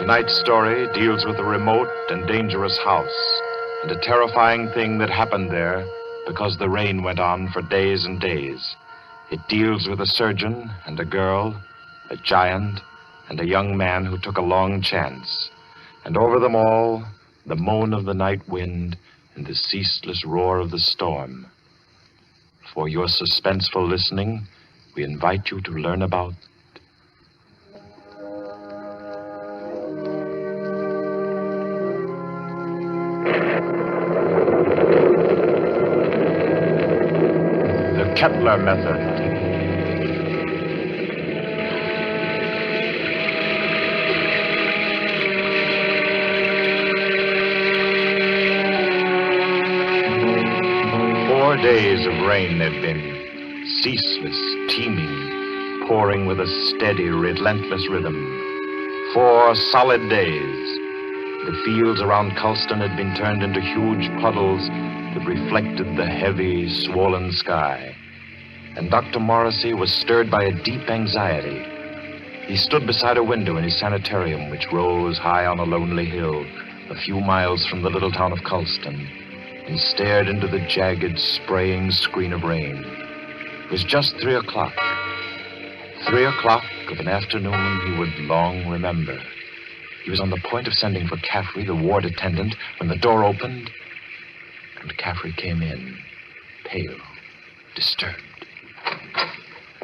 Tonight's story deals with a remote and dangerous house and a terrifying thing that happened there because the rain went on for days and days. It deals with a surgeon and a girl, a giant, and a young man who took a long chance. And over them all, the moan of the night wind and the ceaseless roar of the storm. For your suspenseful listening, we invite you to learn about the Kettler method. Days of rain there'd been, ceaseless, teeming, pouring with a steady, relentless rhythm. 4 solid days. The fields around Culston had been turned into huge puddles that reflected the heavy, swollen sky. And Dr. Morrissey was stirred by a deep anxiety. He stood beside a window in his sanitarium, which rose high on a lonely hill, a few miles from the little town of Culston, and stared into the jagged, spraying screen of rain. It was just 3 o'clock. 3 o'clock of an afternoon he would long remember. He was on the point of sending for Caffrey, the ward attendant, when the door opened, and Caffrey came in, pale, disturbed.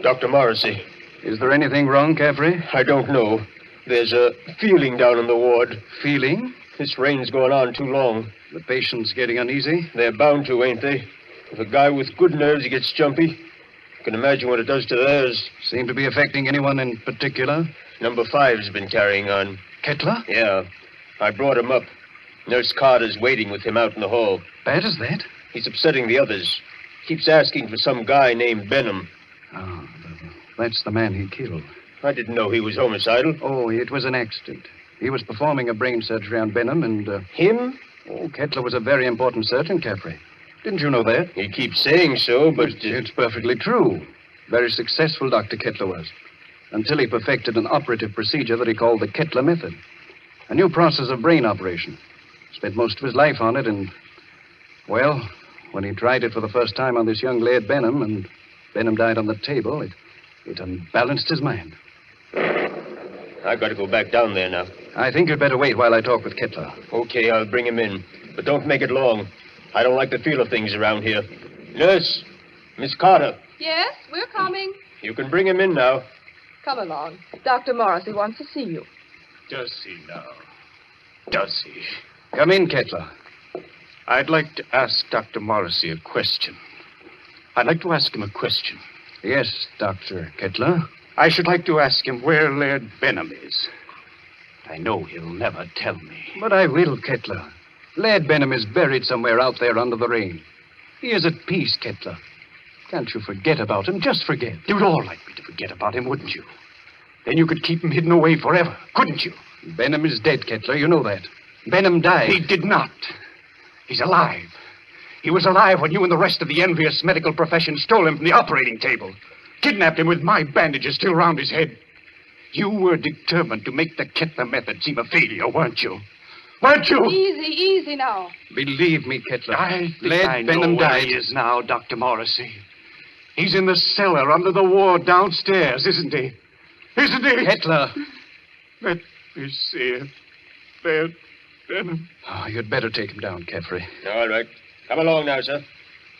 Dr. Morrissey. Is there anything wrong, Caffrey? I don't know. There's a feeling down in the ward. Feeling? This rain's going on too long. The patient's getting uneasy? They're bound to, ain't they? If a guy with good nerves gets jumpy, you can imagine what it does to theirs. Seem to be affecting anyone in particular? Number 5's been carrying on. Kettler? Yeah. I brought him up. Nurse Carter's waiting with him out in the hall. Bad as that? He's upsetting the others. Keeps asking for some guy named Benham. Oh, that's the man he killed. I didn't know he was homicidal. Oh, it was an accident. He was performing a brain surgery on Benham and... Him? Oh, Kettler was a very important surgeon, Caffrey. Didn't you know that? He keeps saying so, but... It's perfectly true. Very successful Dr. Kettler was. Until he perfected an operative procedure that he called the Kettler method. A new process of brain operation. Spent most of his life on it and... Well, when he tried it for the first time on this young lad Benham, and Benham died on the table, it unbalanced his mind. I've got to go back down there now. I think you'd better wait while I talk with Kettler. Okay, I'll bring him in. But don't make it long. I don't like the feel of things around here. Nurse, Miss Carter. Yes, we're coming. You can bring him in now. Come along. Dr. Morrissey wants to see you. Does he now? Does he? Come in, Kettler. I'd like to ask Dr. Morrissey a question. I'd like to ask him a question. Yes, Dr. Kettler. I should like to ask him where Laird Benham is. I know he'll never tell me. But I will, Kettler. Lad Benham is buried somewhere out there under the rain. He is at peace, Kettler. Can't you forget about him? Just forget. You'd all like me to forget about him, wouldn't you? Then you could keep him hidden away forever, couldn't you? Benham is dead, Kettler. You know that. Benham died. He did not. He's alive. He was alive when you and the rest of the envious medical profession stole him from the operating table. Kidnapped him with my bandages still round his head. You were determined to make the Kettler method seem a failure, weren't you? Weren't you? Easy now. Believe me, Kettler. I think Lad I Benham know where died. he is now, Dr. Morrissey. He's in the cellar under the ward downstairs, isn't he? Isn't he? Kettler. Let me see it. Lad Benham. Oh, you'd better take him down, Caffrey. All right. Come along now, sir.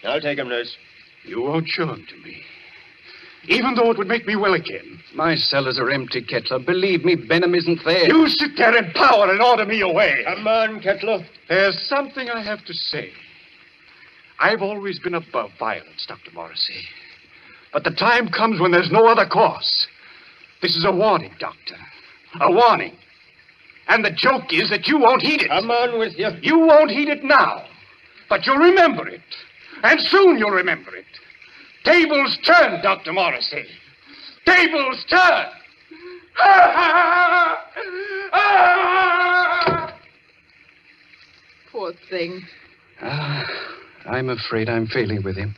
I'll take him, nurse. You won't show him to me. Even though it would make me well again. My cellars are empty, Kettler. Believe me, Benham isn't there. You sit there in power and order me away. Come on, Kettler. There's something I have to say. I've always been above violence, Dr. Morrissey. But the time comes when there's no other course. This is a warning, Doctor. A warning. And the joke is that you won't heed it. Come on with you. You won't heed it now. But you'll remember it. And soon you'll remember it. Tables turn, Dr. Morrissey. Tables turn. Poor thing. I'm afraid I'm failing with him.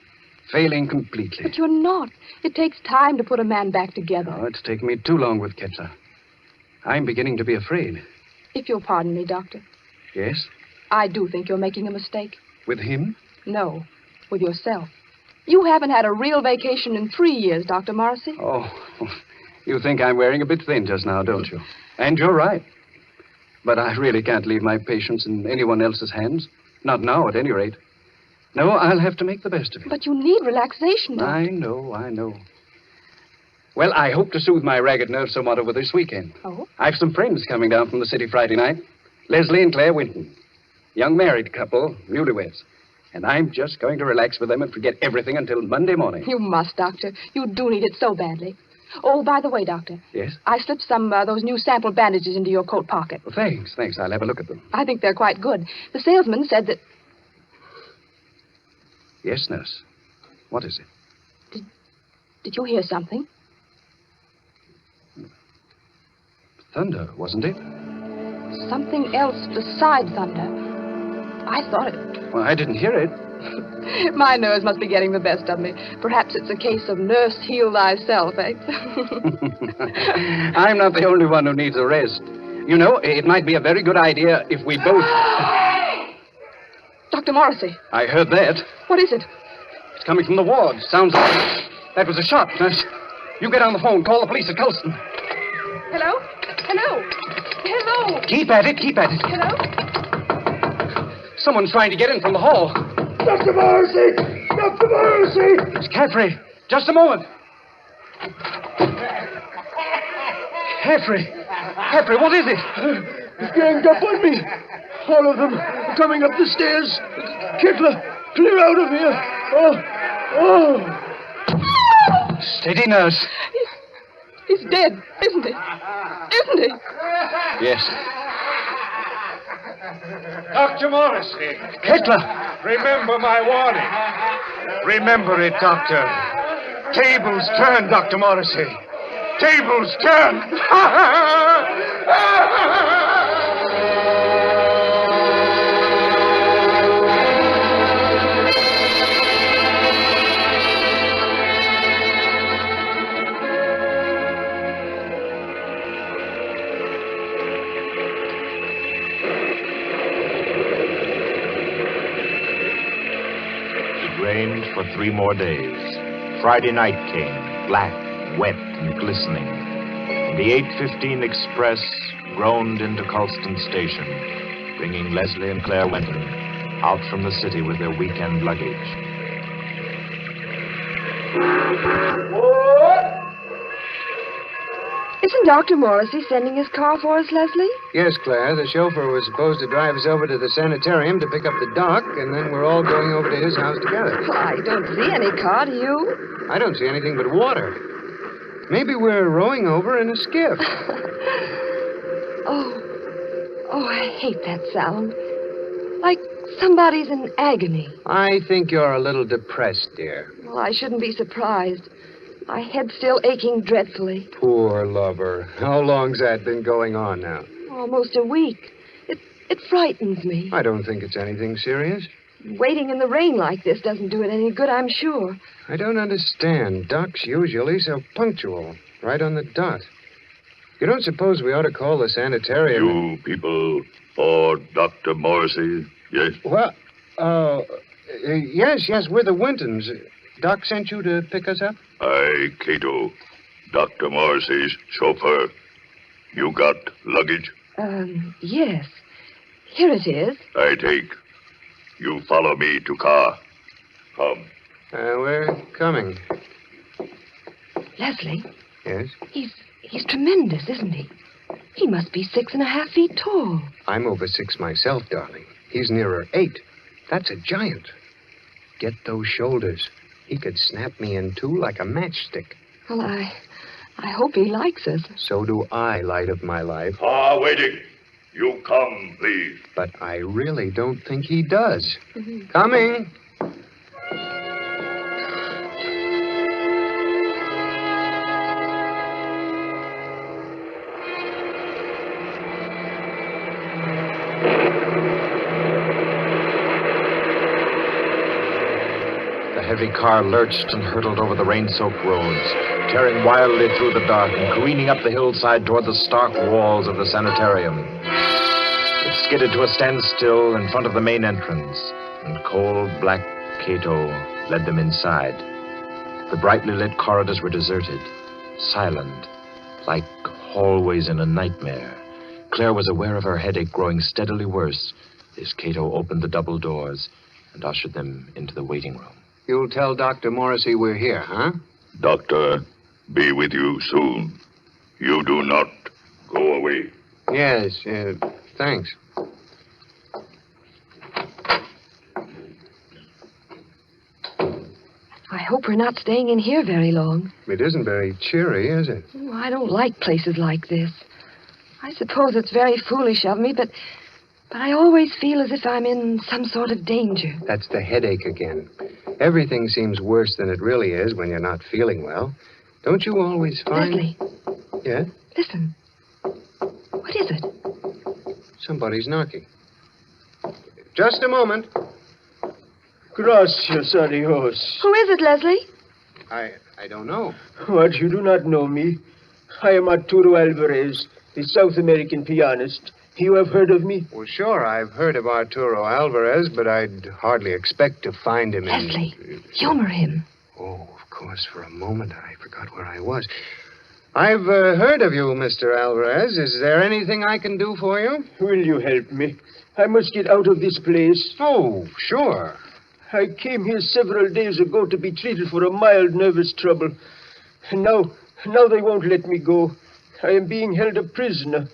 Failing completely. But you're not. It takes time to put a man back together. Oh, it's taken me too long with Kettler. I'm beginning to be afraid. If you'll pardon me, Doctor, Yes? I do think you're making a mistake. With him? No, with yourself. You haven't had a real vacation in 3 years, Dr. Morrissey. Oh, you think I'm wearing a bit thin just now, don't you? And you're right. But I really can't leave my patients in anyone else's hands. Not now, at any rate. No, I'll have to make the best of it. But you need relaxation, Doctor. I know. Well, I hope to soothe my ragged nerves somewhat over this weekend. Oh? I've some friends coming down from the city Friday night. Leslie and Claire Winton. Young married couple, newlyweds. And I'm just going to relax with them and forget everything until Monday morning. You must, Doctor. You do need it so badly. Oh, by the way, Doctor. Yes? I slipped some those new sample bandages into your coat pocket. Well, thanks. I'll have a look at them. I think they're quite good. The salesman said that... Yes, nurse. What is it? Did you hear something? Thunder, wasn't it? Something else besides thunder. I thought it... Well, I didn't hear it. My nerves must be getting the best of me. Perhaps it's a case of nurse heal thyself, eh? I'm not the only one who needs a rest. You know, it might be a very good idea if we both... Dr. Morrissey, I heard that. what is it? It's coming from the ward. Sounds like... That was a shot, nurse. You get on the phone. Call the police at Colston. Hello? Hello? Hello? Keep at it. Hello? Someone's trying to get in from the hall. Dr. Morrissey! Dr. Morrissey! It's Caffrey. Just a moment. Caffrey, what is it? He's ganged up on me. All of them coming up the stairs. Kettler, clear out of here. Oh. Steady, nurse. He's dead, isn't he? Isn't he? Yes. Dr. Morrissey. Kettler. Remember my warning. Remember it, Doctor. Tables turn, Dr. Morrissey. Tables turn. Rained for 3 more days. Friday night came, black, wet, and glistening. And the 8:15 express groaned into Colston Station, bringing Leslie and Claire Winton out from the city with their weekend luggage. Isn't Dr. Morrissey sending his car for us, Leslie? Yes, Claire. The chauffeur was supposed to drive us over to the sanitarium to pick up the doc, and then we're all going over to his house together. Well, I don't see any car, do you? I don't see anything but water. Maybe we're rowing over in a skiff. Oh, I hate that sound. Like somebody's in agony. I think you're a little depressed, dear. Well, I shouldn't be surprised. My head's still aching dreadfully. Poor lover. How long's that been going on now? Almost a week. It frightens me. I don't think it's anything serious. Waiting in the rain like this doesn't do it any good, I'm sure. I don't understand. Doc's usually so punctual. Right on the dot. You don't suppose we ought to call the sanitarium? You people for Dr. Morrissey, yes? Well, yes, we're the Wintons. Doc sent you to pick us up? I, Cato, Dr. Morrissey's chauffeur. You got luggage? Yes. Here it is. I take. You follow me to car. Come. We're coming. Leslie, Yes? he's tremendous, isn't he? He must be 6.5 feet tall. I'm over 6 myself, darling. He's nearer 8. That's a giant. Get those shoulders. He could snap me in 2 like a matchstick. Well, I hope he likes us. So do I, light of my life. Car waiting. You come, please. But I really don't think he does. Coming. The heavy car lurched and hurtled over the rain-soaked roads, tearing wildly through the dark and careening up the hillside toward the stark walls of the sanitarium. It skidded to a standstill in front of the main entrance, and cold black Cato led them inside. The brightly lit corridors were deserted, silent, like hallways in a nightmare. Claire was aware of her headache growing steadily worse as Cato opened the double doors and ushered them into the waiting room. You'll tell Dr. Morrissey we're here, huh? Doctor, be with you soon. You do not go away. Yes, thanks. I hope we're not staying in here very long. It isn't very cheery, is it? Oh, I don't like places like this. I suppose it's very foolish of me, but I always feel as if I'm in some sort of danger. That's the headache again. Everything seems worse than it really is when you're not feeling well. Don't you always find... Leslie. Yeah? Listen. What is it? Somebody's knocking. Just a moment. Gracias a Dios. Who is it, Leslie? I don't know. What, you do not know me? I am Arturo Alvarez, the South American pianist. You have heard of me? Well, sure, I've heard of Arturo Alvarez, but I'd hardly expect to find him in... Leslie, humor him. Oh, of course, for a moment I forgot where I was. I've heard of you, Mr. Alvarez. Is there anything I can do for you? Will you help me? I must get out of this place. Oh, sure. I came here several days ago to be treated for a mild nervous trouble. And now they won't let me go. I am being held a prisoner.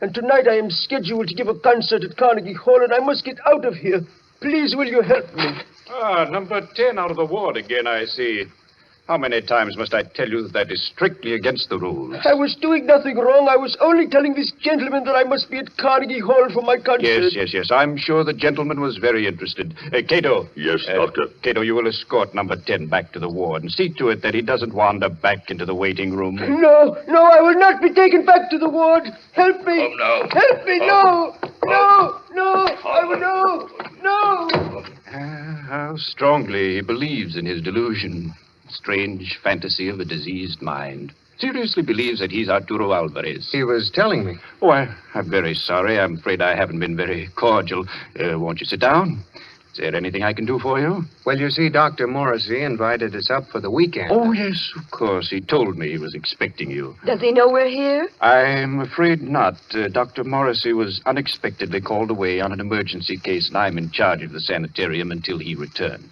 And tonight I am scheduled to give a concert at Carnegie Hall, and I must get out of here. Please, will you help me? Number 10 out of the ward again, I see. How many times must I tell you that is strictly against the rules? I was doing nothing wrong. I was only telling this gentleman that I must be at Carnegie Hall for my concert. Yes. I'm sure the gentleman was very interested. Cato. Yes, Doctor. Cato, you will escort number 10 back to the ward and see to it that he doesn't wander back into the waiting room. No, I will not be taken back to the ward. Help me. Oh, no. Help me, no. I will, no. How strongly he believes in his delusion. Strange fantasy of a diseased mind. Seriously believes that he's Arturo Alvarez. He was telling me. Oh, I'm very sorry. I'm afraid I haven't been very cordial. Won't you sit down? Is there anything I can do for you? Well, you see, Dr. Morrissey invited us up for the weekend. Oh, yes, of course. He told me he was expecting you. Does he know we're here? I'm afraid not. Dr. Morrissey was unexpectedly called away on an emergency case, and I'm in charge of the sanitarium until he returns.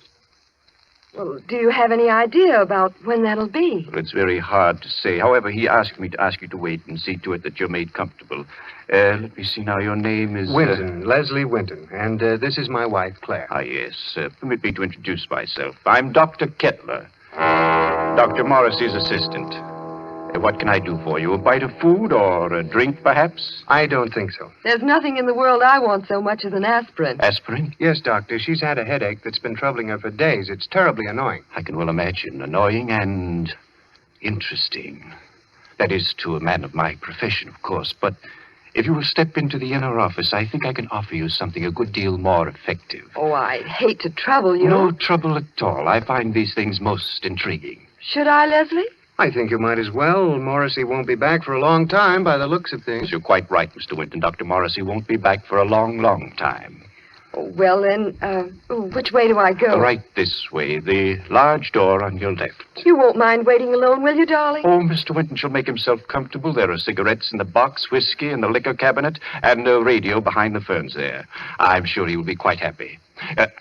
Well, do you have any idea about when that'll be? Well, it's very hard to say. However, he asked me to ask you to wait and see to it that you're made comfortable. Let me see now. Your name is... Winton, Leslie Winton. And this is my wife, Claire. Yes. Permit me to introduce myself. I'm Dr. Kettler, Dr. Morrissey's assistant. What can I do for you? A bite of food or a drink, perhaps? I don't think so. There's nothing in the world I want so much as an aspirin. Aspirin? Yes, Doctor. She's had a headache that's been troubling her for days. It's terribly annoying. I can well imagine. Annoying and interesting. That is to a man of my profession, of course. But if you will step into the inner office, I think I can offer you something a good deal more effective. Oh, I'd hate to trouble you. No trouble at all. I find these things most intriguing. Should I, Leslie? I think you might as well. Morrissey won't be back for a long time by the looks of things. You're quite right, Mr. Winton. Dr. Morrissey won't be back for a long, long time. Oh, well, then, which way do I go? Right this way, the large door on your left. You won't mind waiting alone, will you, darling? Oh, Mr. Winton shall make himself comfortable. There are cigarettes in the box, whiskey in the liquor cabinet, and a radio behind the ferns there. I'm sure he will be quite happy.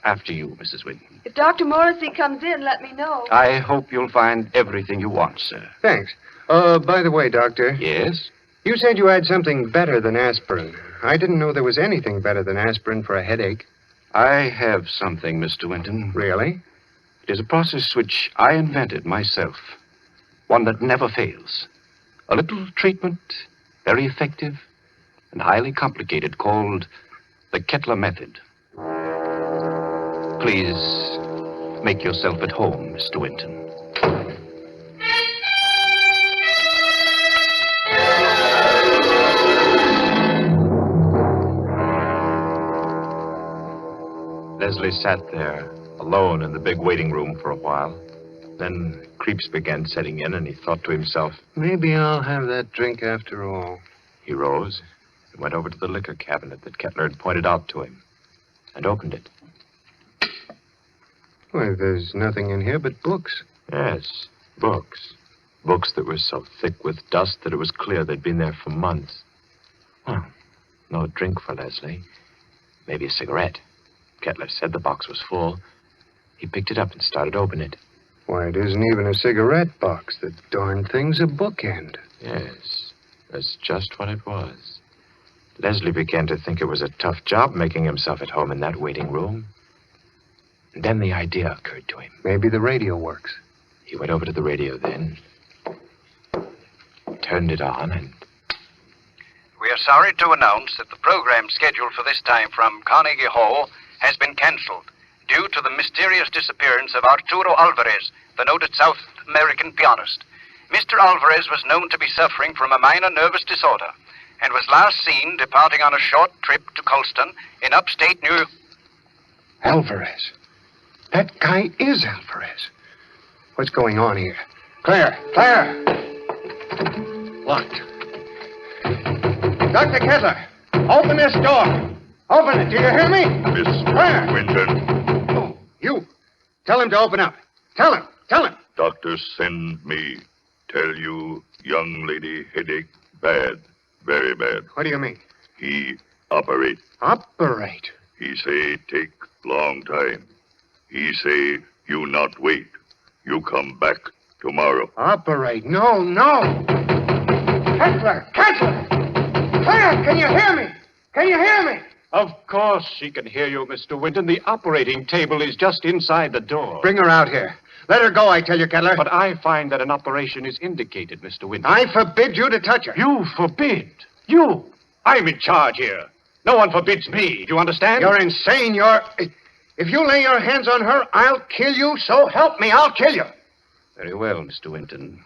After you, Mrs. Winton. If Dr. Morrissey comes in, let me know. I hope you'll find everything you want, sir. Thanks. By the way, Doctor. Yes? You said you had something better than aspirin. I didn't know there was anything better than aspirin for a headache. I have something, Mr. Winton. Really? It is a process which I invented myself. One that never fails. A little treatment, very effective and highly complicated, called the Kettler method. Please make yourself at home, Mr. Winton. Leslie sat there, alone in the big waiting room for a while. Then creeps began setting in, and he thought to himself. Maybe I'll have that drink after all. He rose and went over to the liquor cabinet that Kettler had pointed out to him and opened it. Why, there's nothing in here but books. Yes, books. Books that were so thick with dust that it was clear they'd been there for months. Well, no drink for Leslie. Maybe a cigarette. Kettler said the box was full. He picked it up and started to open it. Why, it isn't even a cigarette box. The darn thing's a bookend. Yes, that's just what it was. Leslie began to think it was a tough job making himself at home in that waiting room. And then the idea occurred to him. Maybe the radio works. He went over to the radio then, turned it on, and... We are sorry to announce that the program scheduled for this time from Carnegie Hall has been cancelled due to the mysterious disappearance of Arturo Alvarez, the noted South American pianist. Mr. Alvarez was known to be suffering from a minor nervous disorder and was last seen departing on a short trip to Colston in upstate New York. Alvarez. That guy is Alvarez. What's going on here? Claire! Claire! Locked. Dr. Kettler! Open this door! Open it! Do you hear me? Miss Winton, Oh, you! Tell him to open up. Tell him! Tell him! doctor send me. Tell you, young lady headache bad. Very bad. What do you mean? He operate. Operate? He say take long time. He say you not wait. You come back tomorrow. Operate? No, no! Kettler! Kettler! Claire, can you hear me? Can you hear me? Of course she can hear you, Mr. Winton. The operating table is just inside the door. Bring her out here. Let her go, I tell you, Kettler. But I find that an operation is indicated, Mr. Winton. I forbid you to touch her. You forbid? You? I'm in charge here. No one forbids me. Do you understand? You're insane. If you lay your hands on her, I'll kill you. So help me, I'll kill you. Very well, Mr. Winton.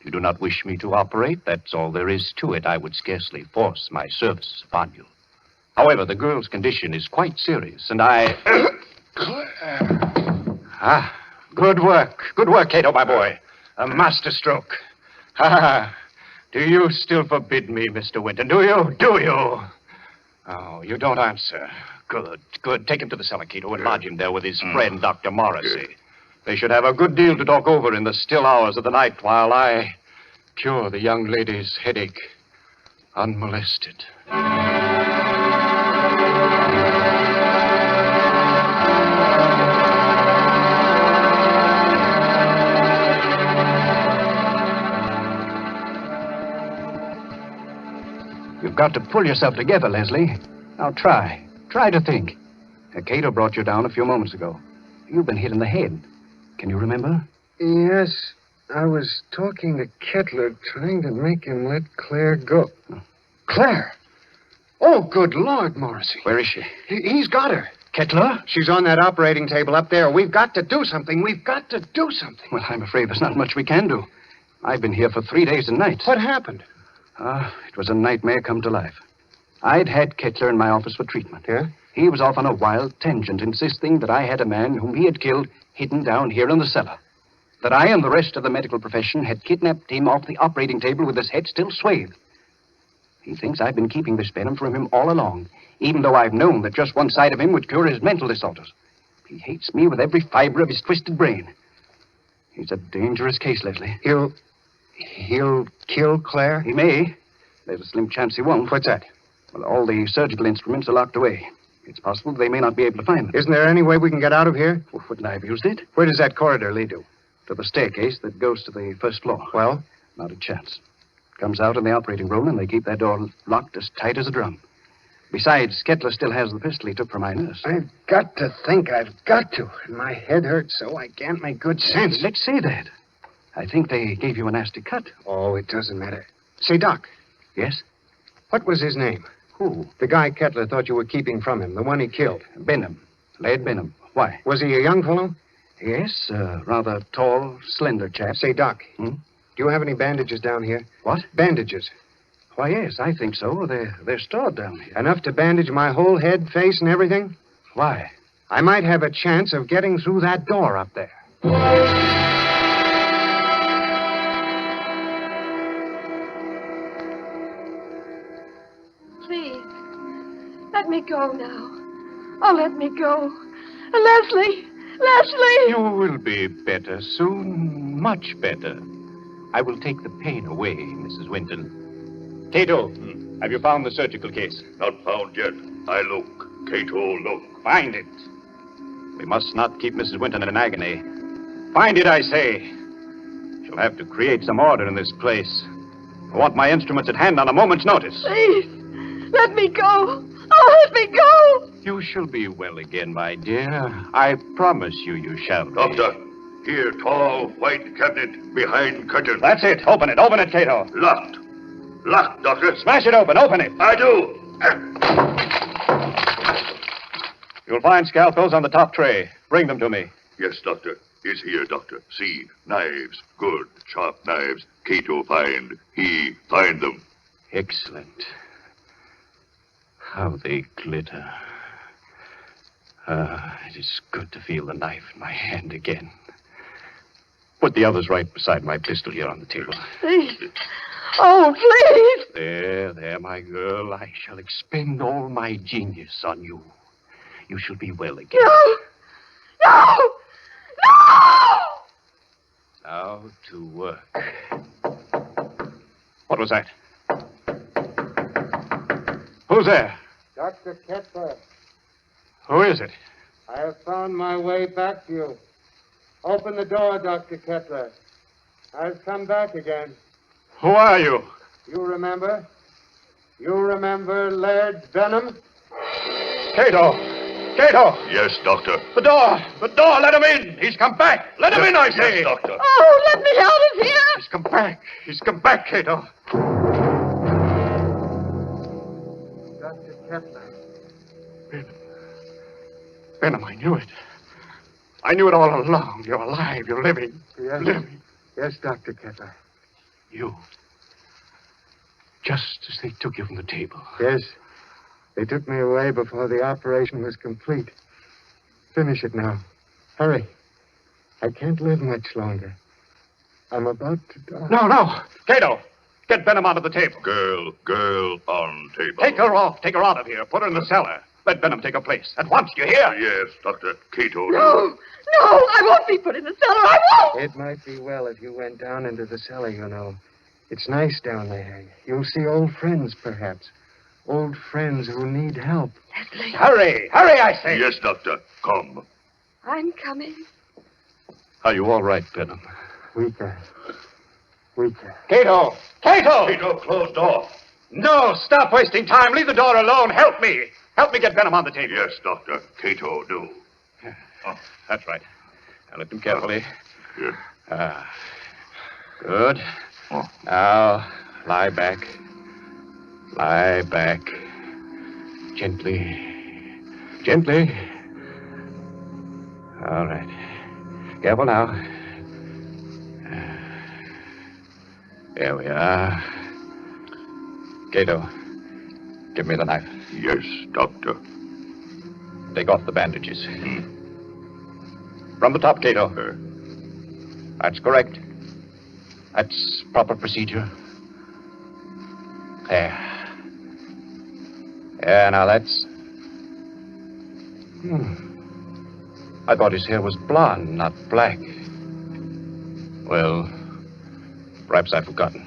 You do not wish me to operate. That's all there is to it. I would scarcely force my services upon you. However, the girl's condition is quite serious, and I... Ah, good work. Good work, Cato, my boy. A master stroke. Ha! Do you still forbid me, Mr. Winton? Do you? Do you? Oh, you don't answer. Good, good. Take him to the cellar, Cato, and lodge him there with his friend, Dr. Morrissey. They should have a good deal to talk over in the still hours of the night while I cure the young lady's headache unmolested. You've got to pull yourself together, Leslie. Now try. Try to think. Cato brought you down a few moments ago. You've been hit in the head. Can you remember? Yes, I was talking to Kettler, trying to make him let Claire go. Claire? Oh, good Lord, Morrissey. Where is she? He's got her. Kettler? She's on that operating table up there. We've got to do something. We've got to do something. Well, I'm afraid there's not much we can do. I've been here for 3 days and nights. What happened? It was a nightmare come to life. I'd had Kettler in my office for treatment. Yeah? He was off on a wild tangent, insisting that I had a man whom he had killed hidden down here in the cellar. That I and the rest of the medical profession had kidnapped him off the operating table with his head still swathed. He thinks I've been keeping this venom from him all along, even though I've known that just one side of him would cure his mental disorders. He hates me with every fiber of his twisted brain. He's a dangerous case, Leslie. He'll kill Claire? He may. There's a slim chance he won't. What's that? Well, all the surgical instruments are locked away. It's possible they may not be able to find them. Isn't there any way we can get out of here? Well, wouldn't I have used it? Where does that corridor lead to? To the staircase that goes to the first floor. Well? Not a chance. Comes out in the operating room, and they keep that door locked as tight as a drum. Besides, Kettler still has the pistol he took from my nurse. I've got to think. I've got to. And my head hurts so I can't make good sense. Let's say that. I think they gave you a nasty cut. Oh, it doesn't matter. Say, Doc, Yes? what was his name? Who? The guy Kettler thought you were keeping from him, the one he killed. Benham. Laird Benham. Why? Was he a young fellow? Yes, rather tall, slender chap. Say, Doc, Hmm? do you have any bandages down here? What? Bandages. Why, yes, I think so. They're stored down here. Enough to bandage my whole head, face, and everything? Why? I might have a chance of getting through that door up there. Let me go now. Oh, let me go. Leslie! Leslie! You will be better soon, much better. I will take the pain away, Mrs. Winton. Cato, have you found the surgical case? Not found yet. I look. Cato, look. Find it. We must not keep Mrs. Winton in agony. Find it, I say. She'll have to create some order in this place. I want my instruments at hand on a moment's notice. Please, let me go. Oh, let me go. You shall be well again, my dear. I promise you shall be. Doctor, here, tall, white cabinet behind curtain. That's it. Open it, Cato. Locked. Locked, Doctor. Smash it open it. I do. You'll find scalpels on the top tray. Bring them to me. Yes, Doctor. Is here, Doctor. See, knives. Good, sharp knives. Cato find. He find them. Excellent. How they glitter. It is good to feel the knife in my hand again. Put the others right beside my pistol here on the table. Please. Oh, please. There, my girl. I shall expend all my genius on you. You shall be well again. No! Now to work. What was that? Who's there? Dr. Kettler, Who is it? I have found my way back to you. Open the door, Dr. Kettler. I've come back again. Who are you? You remember? You remember Laird Benham? Cato! Yes, Doctor. The door! Let him in! He's come back! Let him in, I say! Yes, Doctor. Oh, let me out of here. He's come back, Cato. Dr. Kettler. Benham, I knew it. I knew it all along. You're alive. You're living. Yes. Living. Yes, Dr. Kettler. You. Just as they took you from the table. Yes. They took me away before the operation was complete. Finish it now. Hurry. I can't live much longer. I'm about to die. No. Cato, get Benham onto the table. Girl on table. Take her off. Take her out of here. Put her in the cellar. Let Benham take her place. At once, do you hear? Yes, Doctor. Cato. No, I won't be put in the cellar. I won't. It might be well if you went down into the cellar, you know. It's nice down there. You'll see old friends, perhaps. Old friends who need help. Leslie. Hurry, I say. Yes, Doctor. Come. I'm coming. Are you all right, Benham? Weaker. Cato! Cato, closed door. No, stop wasting time. Leave the door alone. Help me. Help me get Benham on the table. Yes, Doctor. Cato, do. That's right. Now lift him carefully. Yes. Good. Now, lie back. Lie back. Gently. All right. Careful now. There we are. Cato, give me the knife. Yes, Doctor. Take off the bandages. From the top, Cato. That's correct. That's proper procedure. There. Yeah, now that's... I thought his hair was blonde, not black. Well, perhaps I've forgotten.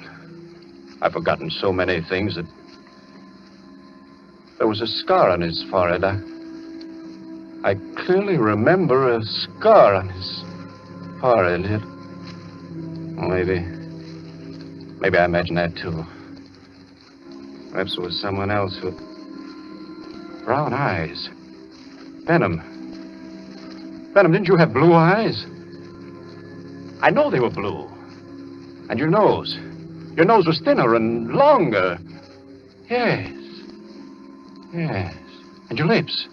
I've forgotten so many things that... There was a scar on his forehead. I clearly remember a scar on his forehead. Maybe I imagined that, too. Perhaps it was someone else with brown eyes. Benham, didn't you have blue eyes? I know they were blue. And your nose. Your nose was thinner and longer. Yes. And your lips.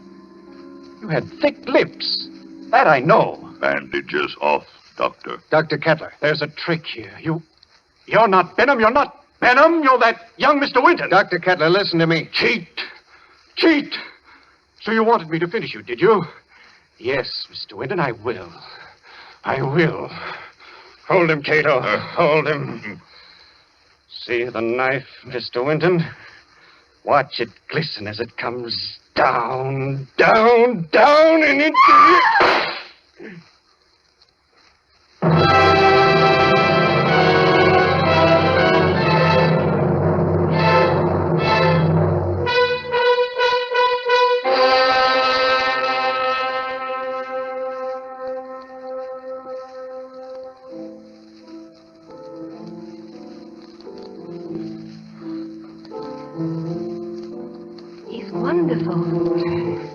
You had thick lips. That I know. Bandages off, Doctor. Dr. Kettler. There's a trick here. You're not Benham. You're not Benham. You're that young Mr. Winton. Dr. Kettler, listen to me. Cheat. So you wanted me to finish you, did you? Yes, Mr. Winton, I will. Hold him, Cato. Hold him. See the knife, Mr. Winton? Watch it glisten as it comes Down, down, down, and into the... He's wonderful.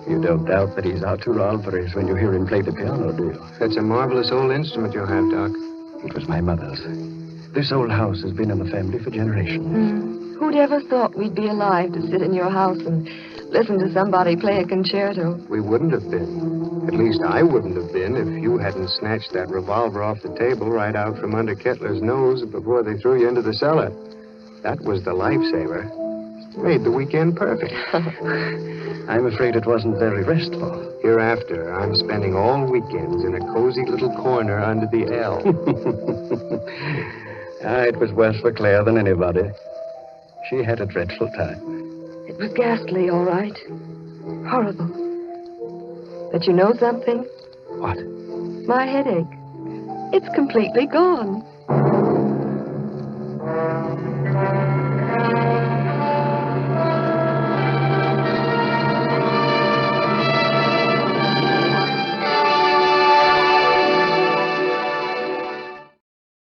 You don't doubt that he's Arturo Alvarez when you hear him play the piano, do you? That's a marvelous old instrument you have, Doc. It was my mother's. This old house has been in the family for generations. Who'd ever thought we'd be alive to sit in your house and listen to somebody play a concerto? We wouldn't have been. At least I wouldn't have been if you hadn't snatched that revolver off the table right out from under Kettler's nose before they threw you into the cellar. That was the lifesaver. Made the weekend perfect. I'm afraid it wasn't very restful. Hereafter, I'm spending all weekends in a cozy little corner under the L. It was worse for Claire than anybody. She had a dreadful time. It was ghastly, all right. Horrible. But you know something? What? My headache. It's completely gone.